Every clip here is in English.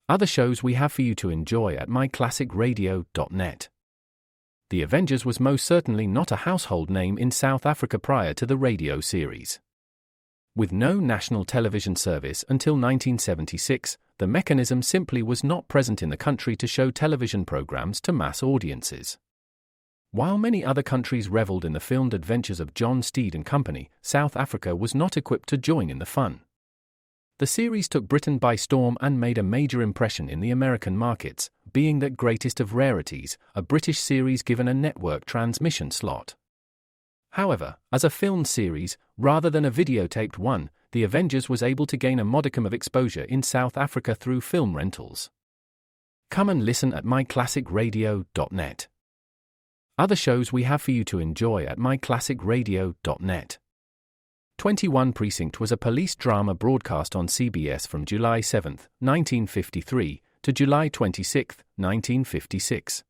Other shows we have for you to enjoy at myclassicradio.net. The Avengers was most certainly not a household name in South Africa prior to the radio series. With no national television service until 1976, the mechanism simply was not present in the country to show television programs to mass audiences. While many other countries reveled in the filmed adventures of John Steed and company, South Africa was not equipped to join in the fun. The series took Britain by storm and made a major impression in the American markets, being that greatest of rarities, a British series given a network transmission slot. However, as a filmed series, rather than a videotaped one, The Avengers was able to gain a modicum of exposure in South Africa through film rentals. Come and listen at myclassicradio.net. Other shows we have for you to enjoy at myclassicradio.net. 21 Precinct was a police drama broadcast on CBS from July 7, 1953, to July 26, 1956.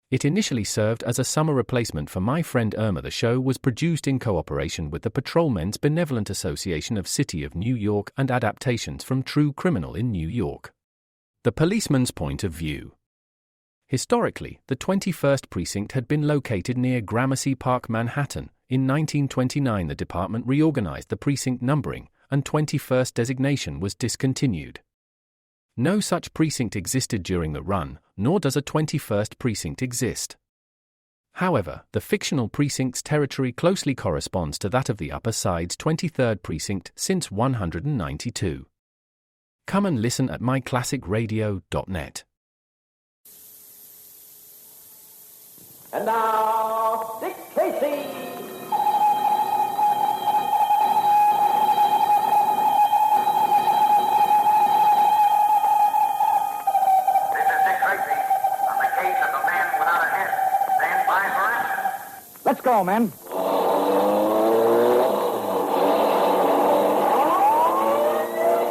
It initially served as a summer replacement for My Friend Irma. The show was produced in cooperation with the Patrolmen's Benevolent Association of City of New York and adaptations from True Criminal in New York. The Policeman's Point of View. Historically, the 21st Precinct had been located near Gramercy Park, Manhattan. In 1929, the department reorganized the precinct numbering, and 21st designation was discontinued. No such precinct existed during the run, nor does a 21st precinct exist. However, the fictional precinct's territory closely corresponds to that of the Upper Side's 23rd precinct since 192. Come and listen at myclassicradio.net. And now, Dick Tracy! Let's go, men.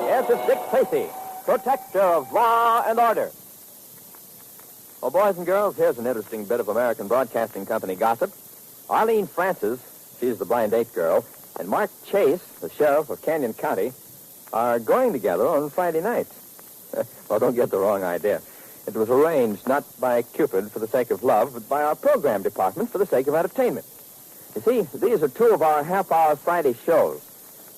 Yes, it's Dick Tracy, protector of law and order. Well, boys and girls, here's an interesting bit of American Broadcasting Company gossip. Arlene Francis, she's the blind date girl, and Mark Chase, the sheriff of Canyon County, are going together on Friday nights. Well, don't get the wrong idea. It was arranged not by Cupid for the sake of love, but by our program department for the sake of entertainment. You see, these are two of our half-hour Friday shows.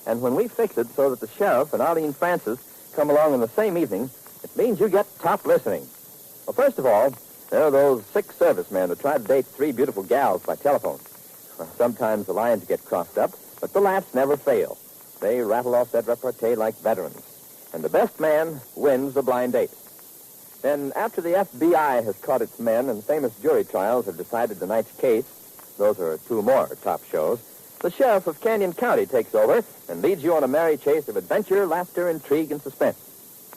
And when we fix it so that the sheriff and Arlene Francis come along on the same evening, it means you get top listening. Well, first of all, there are those 6 servicemen who try to date 3 beautiful gals by telephone. Well, sometimes the lines get crossed up, but the laughs never fail. They rattle off that repartee like veterans. And the best man wins the blind date. Then, after the FBI has caught its men and famous jury trials have decided the night's case, those are 2 more top shows, the sheriff of Canyon County takes over and leads you on a merry chase of adventure, laughter, intrigue, and suspense.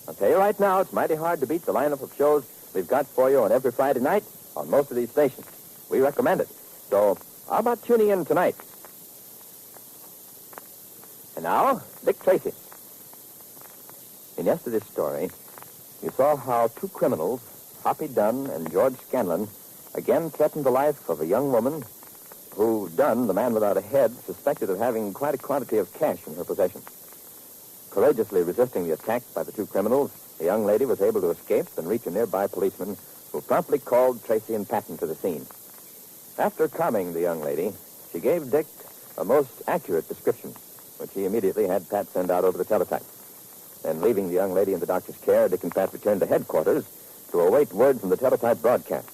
I'll tell you right now, it's mighty hard to beat the lineup of shows we've got for you on every Friday night on most of these stations. We recommend it. So, how about tuning in tonight? And now, Dick Tracy. In yesterday's story, you saw how 2 criminals, Hoppy Dunn and George Scanlon, again threatened the life of a young woman who Dunn, the man without a head, suspected of having quite a quantity of cash in her possession. Courageously resisting the attack by the 2 criminals, the young lady was able to escape and reach a nearby policeman who promptly called Tracy and Patton to the scene. After calming the young lady, she gave Dick a most accurate description, which he immediately had Pat send out over the teletype. Then, leaving the young lady in the doctor's care, Dick and Pat returned to headquarters to await word from the teletype broadcast.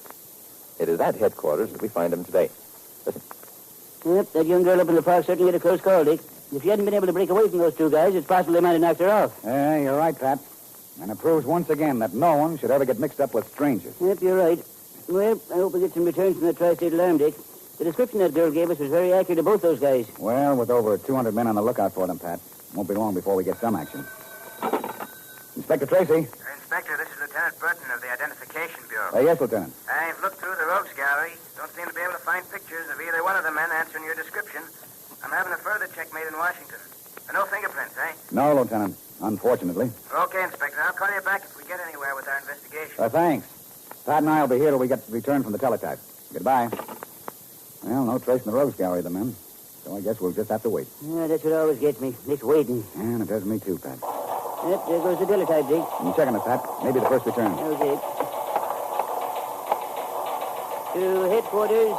It is at headquarters that we find him today. Listen. Yep, that young girl up in the park certainly had a close call, Dick. If she hadn't been able to break away from those 2 guys, it's possible they might have knocked her off. Yeah, you're right, Pat. And it proves once again that no one should ever get mixed up with strangers. Yep, you're right. Well, I hope we get some returns from that tri-state alarm, Dick. The description that girl gave us was very accurate of both those guys. Well, with over 200 men on the lookout for them, Pat, won't be long before we get some action. Inspector Tracy. Inspector, this is Lieutenant Burton of the Identification Bureau. Yes, Lieutenant. I've looked through the rogues gallery. Don't seem to be able to find pictures of either one of the men answering your description. I'm having a further check made in Washington. No fingerprints, eh? No, Lieutenant. Unfortunately. Okay, Inspector. I'll call you back if we get anywhere with our investigation. Thanks. Pat and I will be here till we get returned from the teletype. Goodbye. Well, no trace in the rogues gallery of the men. So I guess we'll just have to wait. Yeah, that's what always gets me. This waiting. And it does me too, Pat. Yep, there goes the teletype, Dick. I'm checking it, Pat. Maybe the first return. Okay. To headquarters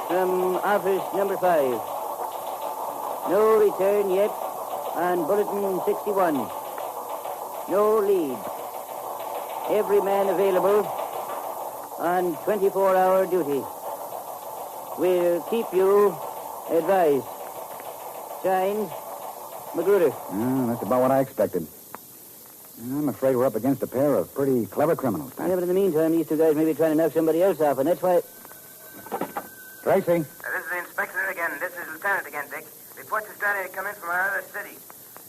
from office number 5. No return yet on bulletin 61. No lead. Every man available on 24-hour duty. We'll keep you advised. Signed, Magruder. That's about what I expected. I'm afraid we're up against a pair of pretty clever criminals, Pat. Yeah, but in the meantime, these two guys may be trying to knock somebody else off, and that's why... Tracy. This is the inspector again. This is Lieutenant again, Dick. Reports are starting to come in from our other city.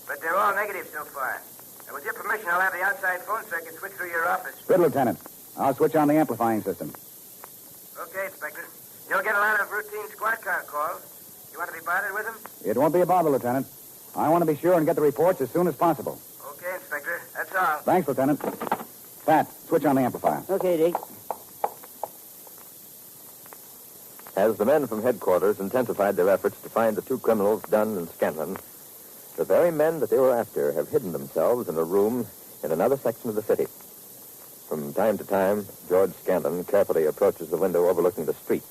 But they're all negative so far. And with your permission, I'll have the outside phone circuit switch through your office. Good, Lieutenant. I'll switch on the amplifying system. Okay, Inspector. You'll get a lot of routine squad car calls. You want to be bothered with them? It won't be a bother, Lieutenant. I want to be sure and get the reports as soon as possible. Okay, Inspector. That's all. Thanks, Lieutenant. Pat, switch on the amplifier. Okay, Dick. As the men from headquarters intensified their efforts to find the two criminals, Dunn and Scanlon, the very men that they were after have hidden themselves in a room in another section of the city. From time to time, George Scanlon carefully approaches the window overlooking the street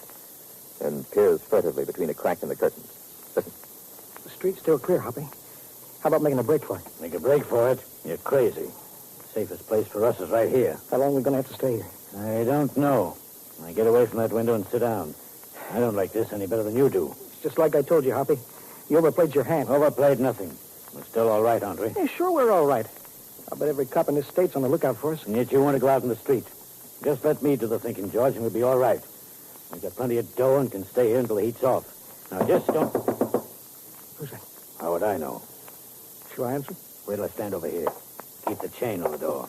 and peers furtively between a crack in the curtains. Listen. The street's still clear, Hoppy. How about making a break for it? Make a break for it? You're crazy. Safest place for us is right here. How long are we going to have to stay here? I don't know. Now get away from that window and sit down. I don't like this any better than you do. It's just like I told you, Hoppy. You overplayed your hand. Overplayed nothing. We're still all right, aren't we? Yeah, sure, we're all right. I bet every cop in this state's on the lookout for us. And yet you want to go out in the street. Just let me do the thinking, George, and we'll be all right. We've got plenty of dough and can stay here until the heat's off. Now, just don't... Who's that? How would I know? Shall I answer? Wait till I stand over here. Keep the chain on the door.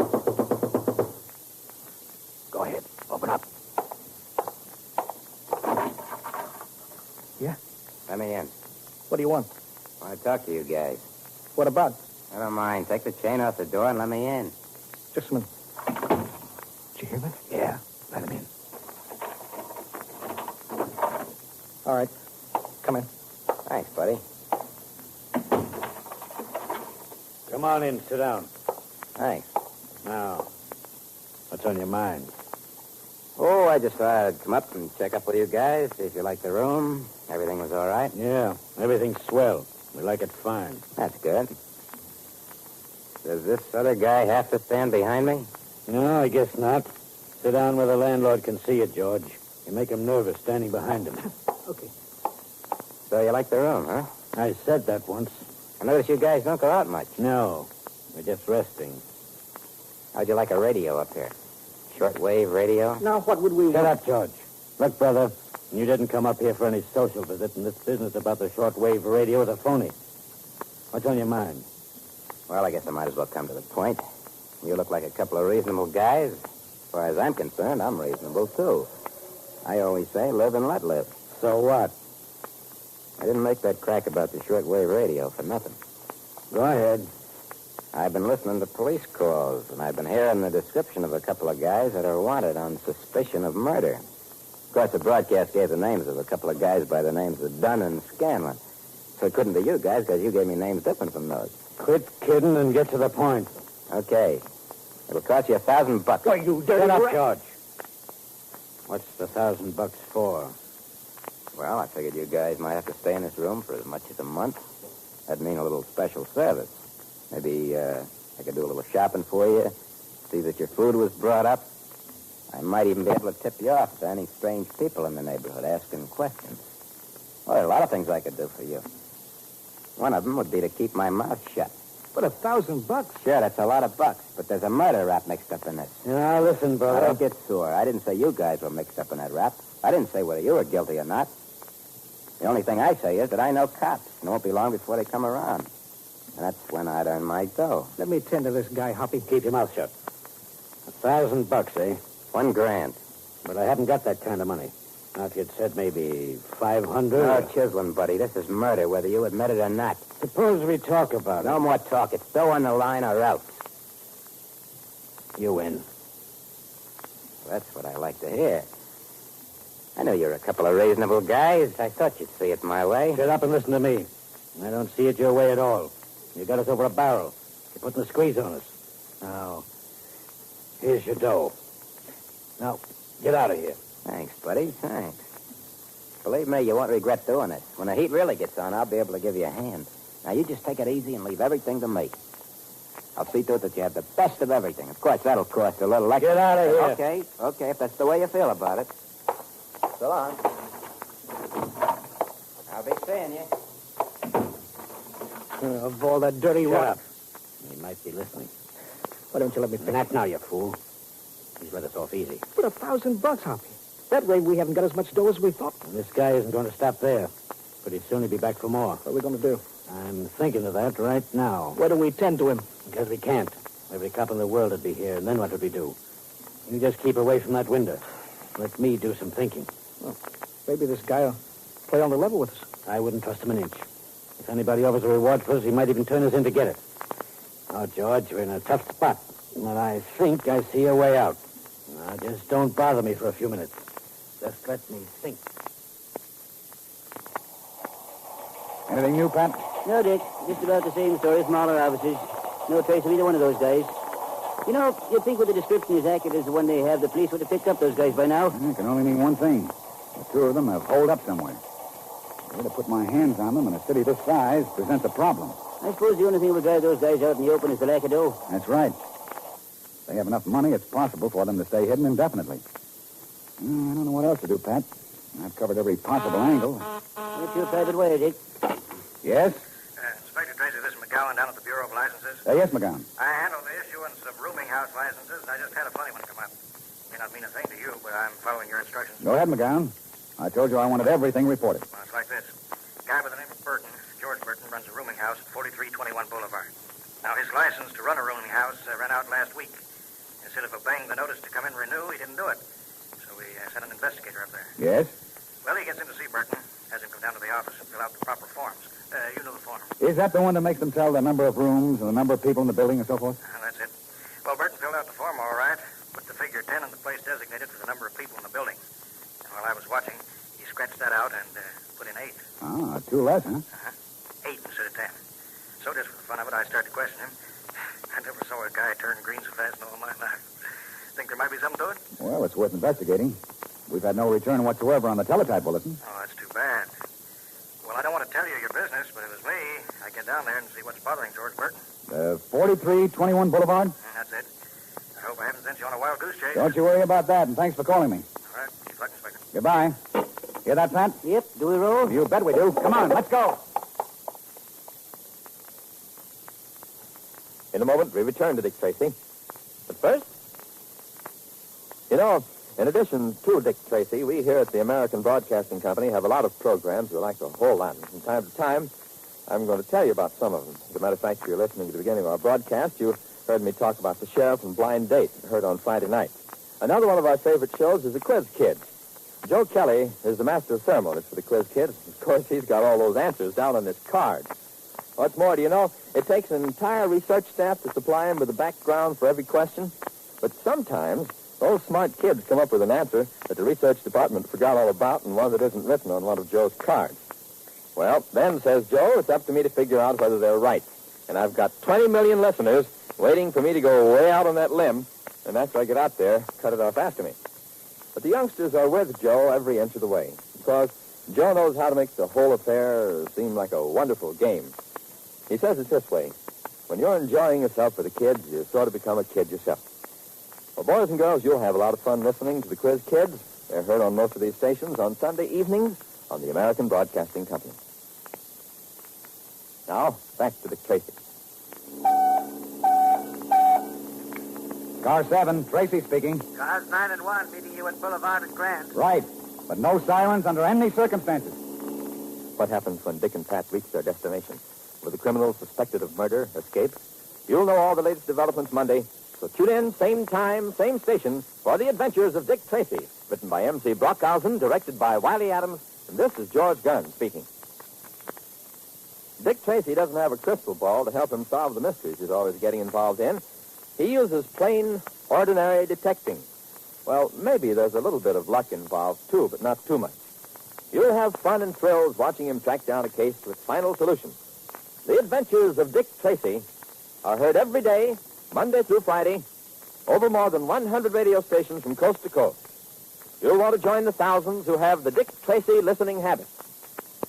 Go ahead. Open up. Yeah? Let me in. What do you want? I want to talk to you guys. What about? I don't mind. Take the chain off the door and let me in. Just a minute. Did you hear that? Yeah, let him in. All right. Come in. Thanks, buddy. Come on in. Sit down. Thanks. Now, what's on your mind? Oh, I just thought I'd come up and check up with you guys, see if you like the room. Everything was all right. Yeah, everything's swell. We like it fine. That's good. Does this other guy have to stand behind me? No, I guess not. Sit down where the landlord can see you, George. You make him nervous standing behind him. Okay. So you like the room, huh? I said that once. I notice you guys don't go out much. No, we're just resting. How'd you like a radio up here? Shortwave radio? Now, what would we Shut want? up, George. Look, brother, you didn't come up here for any social visit, and this business about the shortwave radio is a phony. What's on your mind? Well, I guess I might as well come to the point. You look like a couple of reasonable guys. As far as I'm concerned, I'm reasonable, too. I always say, live and let live. So what? I didn't make that crack about the shortwave radio for nothing. Go ahead. I've been listening to police calls, and I've been hearing the description of a couple of guys that are wanted on suspicion of murder. Of course, the broadcast gave the names of a couple of guys by the names of Dunn and Scanlon. So it couldn't be you guys, because you gave me names different from those. Quit kidding and get to the point. Okay. It'll cost you $1,000. Oh, you dirty Shut up, rat. George. What's the $1,000 for? Well, I figured you guys might have to stay in this room for as much as a month. That'd mean a little special service. Maybe I could do a little shopping for you, see that your food was brought up. I might even be able to tip you off to any strange people in the neighborhood asking questions. Well, there are a lot of things I could do for you. One of them would be to keep my mouth shut. But $1,000? Sure, that's a lot of bucks, but there's a murder rap mixed up in this. Now, listen, Now, brother. don't get sore. I didn't say you guys were mixed up in that rap. I didn't say whether you were guilty or not. The only thing I say is that I know cops, and it won't be long before they come around. And that's when I'd earn my dough. Let me tend to this guy, Hoppy. Keep your mouth shut. $1,000, eh? $1,000. But I haven't got that kind of money. Now, if you'd said maybe 500. No chiseling, buddy. This is murder, whether you admit it or not. Suppose we talk about No it. more talk. It's dough on the line or out. You win. That's what I like to hear. I know you're a couple of reasonable guys. I thought you'd see it my way. Shut up and listen to me. I don't see it your way at all. You got us over a barrel. You're putting the squeeze on us. Now, here's your dough. Now, get out of here. Thanks, buddy. Thanks. Believe me, you won't regret doing it. When the heat really gets on, I'll be able to give you a hand. Now, you just take it easy and leave everything to me. I'll see to it that you have the best of everything. Of course, that'll cost a little extra. Get out of here. Okay, if that's the way you feel about it. So long. I'll be seeing you. Of all that dirty Shut work. up. He might be listening. Why don't you let me finish? Not now, you fool. He's let us off easy. But $1,000, Hoppy. That way we haven't got as much dough as we thought. And this guy isn't going to stop there. Pretty soon he'll be back for more. What are we going to do? I'm thinking of that right now. Where do we tend to him? Because we can't. Every cop in the world would be here, and then what would we do? You just keep away from that window. Let me do some thinking. Well, maybe this guy will play on the level with us. I wouldn't trust him an inch. If anybody offers a reward for us, he might even turn us in to get it. Now, George, we're in a tough spot. And I think I see a way out. Now, just don't bother me for a few minutes. Just let me think. Anything new, Pat? No, Dick. Just about the same story, smaller officers. No trace of either one of those guys. You know, you'd think with the description as accurate as the one they have, the police would have picked up those guys by now. It can only mean one thing. The two of them have holed up somewhere. The way to put my hands on them in a city this size presents a problem. I suppose the only thing that would drive those guys out in the open is the lack of dough. That's right. If they have enough money, it's possible for them to stay hidden indefinitely. I don't know what else to do, Pat. I've covered every possible angle. What's your private way, Dick? Yes? Inspector Tracy, this is McGowan down at the Bureau of Licenses. Yes, McGowan. I handle the issuance of rooming house licenses, and I just had a funny one come up. May not mean a thing to you, but I'm following your instructions. Go ahead, McGowan. I told you I wanted everything reported. Well, it's like this. A guy by the name of Burton, George Burton, runs a rooming house at 4321 Boulevard. Now, his license to run a rooming house ran out last week. Instead of obeying the notice to come in renew, he didn't do it. So we sent an investigator up there. Yes? Well, he gets in to see Burton, has him come down to the office and fill out the proper forms. You know the form. Is that the one that makes them tell the number of rooms and the number of people in the building and so forth? That's it. Well, Burton filled out the form all right, put the figure 10 in the place designated for the number of people in the building. And while I was watching, he scratched that out and put in 8. Ah, 2 less, huh? 8 instead of 10. So just for the fun of it, I started to question him. I never saw a guy turn green so fast in all my life. Think there might be something to it? Well, it's worth investigating. We've had no return whatsoever on the teletype bulletin. Oh, that's too bad. Well, I don't want to tell you your business, but if it was me, I'd get down there and see what's bothering George Burton. 4321 Boulevard? That's it. I hope I haven't sent you on a wild goose chase. Don't you worry about that, and thanks for calling me. All right. Keep luck, Inspector. Goodbye. Hear that, Pat? Yep. Do we roll? You bet we do. Come on, let's go. In a moment, we return to Dick Tracy. But first, you know, in addition to Dick Tracy, we here at the American Broadcasting Company have a lot of programs we like a whole lot. And from time to time, I'm going to tell you about some of them. As a matter of fact, if you're listening to the beginning of our broadcast, you heard me talk about the Sheriff and Blind Date, heard on Friday night. Another one of our favorite shows is the Quiz Kids. Joe Kelly is the master of ceremonies for the Quiz Kids. Of course, he's got all those answers down on his card. What's more, do you know, it takes an entire research staff to supply him with a background for every question. But sometimes those smart kids come up with an answer that the research department forgot all about and one that isn't written on one of Joe's cards. Well, then, says Joe, it's up to me to figure out whether they're right. And I've got 20 million listeners waiting for me to go way out on that limb, and after I get out there, cut it off after me. But the youngsters are with Joe every inch of the way, because Joe knows how to make the whole affair seem like a wonderful game. He says it this way: when you're enjoying yourself with the kids, you sort of become a kid yourself. Well, boys and girls, you'll have a lot of fun listening to the Quiz Kids. They're heard on most of these stations on Sunday evenings on the American Broadcasting Company. Now, back to Dick Tracy. Car 7, Tracy speaking. Cars 9 and 1 meeting you at Boulevard and Grand. Right, but no sirens under any circumstances. What happens when Dick and Pat reach their destination? Will the criminals suspected of murder escape? You'll know all the latest developments Monday. So tune in, same time, same station, for The Adventures of Dick Tracy. Written by M.C. Brockhausen, directed by Wiley Adams, and this is George Gunn speaking. Dick Tracy doesn't have a crystal ball to help him solve the mysteries he's always getting involved in. He uses plain, ordinary detecting. Well, maybe there's a little bit of luck involved, too, but not too much. You'll have fun and thrills watching him track down a case to its final solution. The Adventures of Dick Tracy are heard every day Monday through Friday, over more than 100 radio stations from coast to coast. You'll want to join the thousands who have the Dick Tracy listening habit.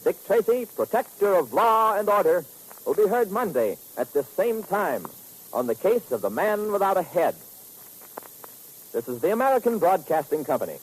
Dick Tracy, protector of law and order, will be heard Monday at this same time on the case of the man without a head. This is the American Broadcasting Company.